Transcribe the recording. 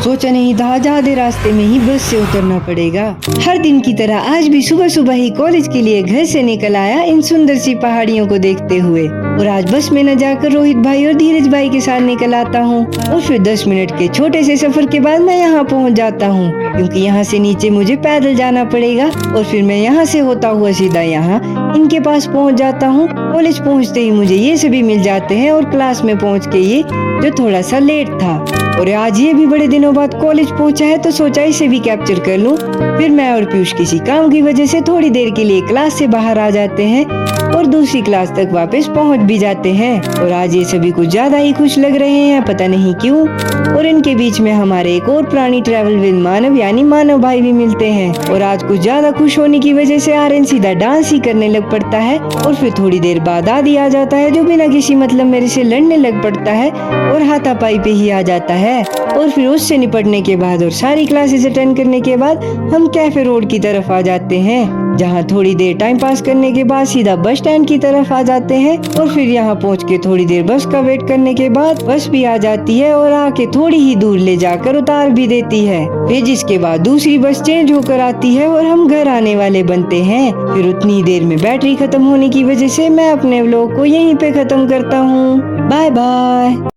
सोचा नहीं था आज आधे रास्ते में ही बस से उतरना पड़ेगा। हर दिन की तरह आज भी सुबह सुबह ही कॉलेज के लिए घर से निकल आया इन सुंदर सी पहाड़ियों को देखते हुए। और आज बस में न जाकर रोहित भाई और धीरज भाई के साथ निकल आता हूँ और फिर 10 मिनट के छोटे से सफर के बाद मैं यहाँ पहुँच जाता हूँ, क्योंकि यहाँ से नीचे मुझे पैदल जाना पड़ेगा। और फिर मैं यहाँ से होता हुआ सीधा यहाँ इनके पास पहुँच जाता हूँ। कॉलेज पहुँचते ही मुझे ये सभी मिल जाते हैं और क्लास में पहुँच के ये जो थोड़ा सा लेट था और आज ये भी बड़े दिनों बाद कॉलेज पहुंचा है तो सोचा इसे भी कैप्चर कर लूं। फिर मैं और पीयूष किसी काम की वजह से थोड़ी देर के लिए क्लास से बाहर आ जाते हैं और दूसरी क्लास तक वापस पहुंच भी जाते हैं। और आज ये सभी कुछ ज्यादा ही खुश लग रहे हैं, पता नहीं क्यों। और इनके बीच में हमारे एक और पुरानी ट्रैवल विद मानव यानी मानव भाई भी मिलते हैं। और आज कुछ ज्यादा खुश होने की वजह से आर्यन सीधा डांस ही करने लग पड़ता है। और फिर थोड़ी देर बाद आदि आ जाता है जो बिना किसी मतलब मेरे से लड़ने लग पड़ता है और हाथापाई पे ही आ जाता है। और फिर उससे निपटने के बाद और सारी क्लासेस अटेंड करने के बाद हम कैफे रोड की तरफ आ जाते हैं, जहाँ थोड़ी देर टाइम पास करने के बाद सीधा बस स्टैंड की तरफ आ जाते हैं। और फिर यहाँ पहुँच के थोड़ी देर बस का वेट करने के बाद बस भी आ जाती है और आके थोड़ी ही दूर ले जाकर उतार भी देती है। फिर जिसके बाद दूसरी बस चेंज होकर आती है और हम घर आने वाले बनते हैं। फिर उतनी देर में बैटरी खत्म होने की वजह से मैं अपने व्लॉग को यहीं पे खत्म करता हूँ। Bye bye.